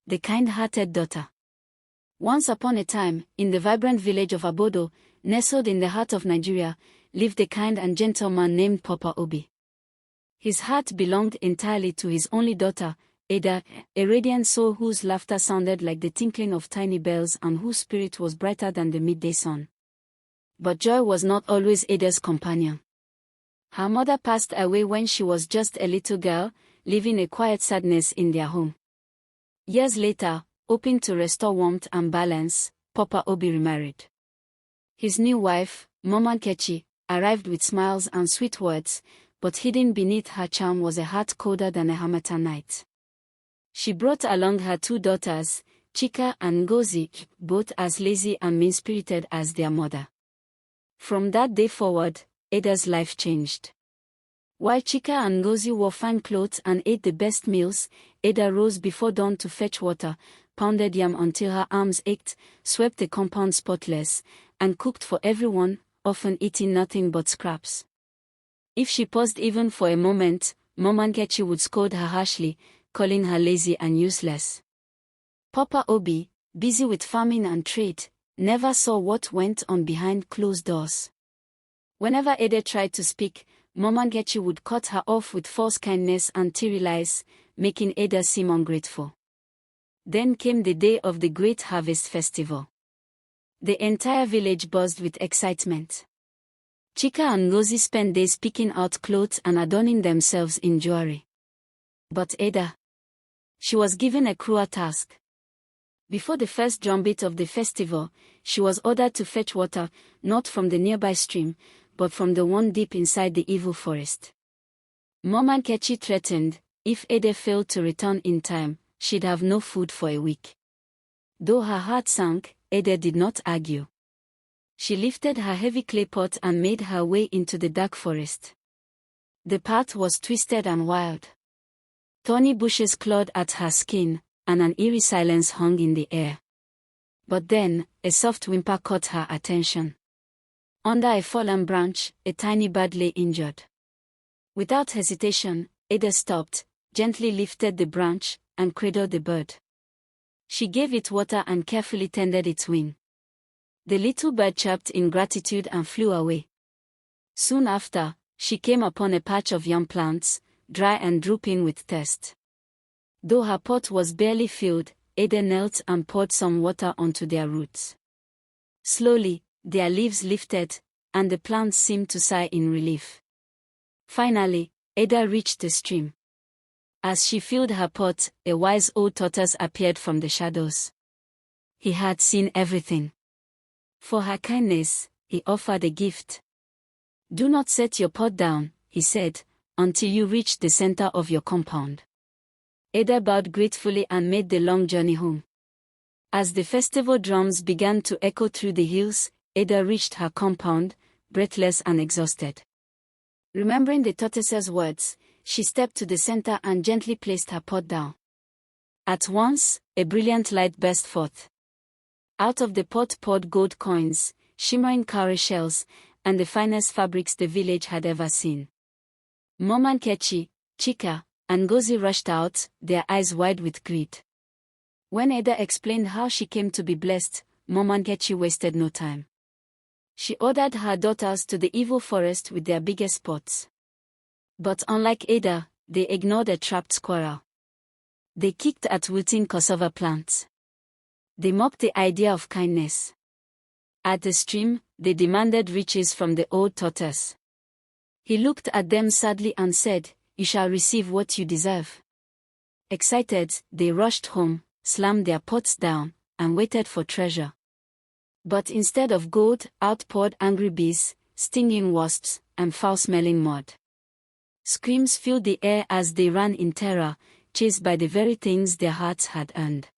The Kind-Hearted Daughter. Once upon a time, in the vibrant village of Abodo, nestled in the heart of Nigeria, lived a kind and gentle man named Papa Obi. His heart belonged entirely to his only daughter, Ada, a radiant soul whose laughter sounded like the tinkling of tiny bells and whose spirit was brighter than the midday sun. But joy was not always Ada's companion. Her mother passed away when she was just a little girl, leaving a quiet sadness in their home. Years later, hoping to restore warmth and balance, Papa Obi remarried. His new wife, Mama Nkechi, arrived with smiles and sweet words, but hidden beneath her charm was a heart colder than a harmattan night. She brought along her two daughters, Chika and Ngozi, both as lazy and mean-spirited as their mother. From that day forward, Ada's life changed. While Chika and Ngozi wore fine clothes and ate the best meals, Ada rose before dawn to fetch water, pounded yam until her arms ached, swept the compound spotless, and cooked for everyone, often eating nothing but scraps. If she paused even for a moment, Mama Nkechi would scold her harshly, calling her lazy and useless. Papa Obi, busy with farming and trade, never saw what went on behind closed doors. Whenever Ada tried to speak, Mama Nkechi would cut her off with false kindness and teary lies, making Ada seem ungrateful. Then came the day of the Great Harvest Festival. The entire village buzzed with excitement. Chika and Ngozi spent days picking out clothes and adorning themselves in jewelry. But Ada, she was given a cruel task. Before the first drumbeat of the festival, she was ordered to fetch water, not from the nearby stream, but from the one deep inside the evil forest. Mama Nkechi threatened, if Ada failed to return in time, she'd have no food for a week. Though her heart sank, Ada did not argue. She lifted her heavy clay pot and made her way into the dark forest. The path was twisted and wild. Thorny bushes clawed at her skin, and an eerie silence hung in the air. But then, a soft whimper caught her attention. Under a fallen branch, a tiny bird lay injured. Without hesitation, Ada stopped, gently lifted the branch, and cradled the bird. She gave it water and carefully tended its wing. The little bird chirped in gratitude and flew away. Soon after, she came upon a patch of yam plants, dry and drooping with thirst. Though her pot was barely filled, Ada knelt and poured some water onto their roots. Slowly, their leaves lifted, and the plants seemed to sigh in relief. Finally, Ada reached the stream. As she filled her pot, a wise old tortoise appeared from the shadows. He had seen everything. For her kindness, he offered a gift. "Do not set your pot down," he said, "until you reach the center of your compound." Ada bowed gratefully and made the long journey home. As the festival drums began to echo through the hills, Ada reached her compound, breathless and exhausted. Remembering the tortoise's words, she stepped to the center and gently placed her pot down. At once, a brilliant light burst forth. Out of the pot poured gold coins, shimmering cowrie shells, and the finest fabrics the village had ever seen. Mama Nkechi, Chika, and Ngozi rushed out, their eyes wide with greed. When Ada explained how she came to be blessed, Mama Nkechi wasted no time. She ordered her daughters to the evil forest with their biggest pots. But unlike Ada, they ignored a trapped squirrel. They kicked at wilting cassava plants. They mocked the idea of kindness. At the stream, they demanded riches from the old tortoise. He looked at them sadly and said, "You shall receive what you deserve." Excited, they rushed home, slammed their pots down, and waited for treasure. But instead of gold, out poured angry bees, stinging wasps, and foul-smelling mud. Screams filled the air as they ran in terror, chased by the very things their hearts had earned.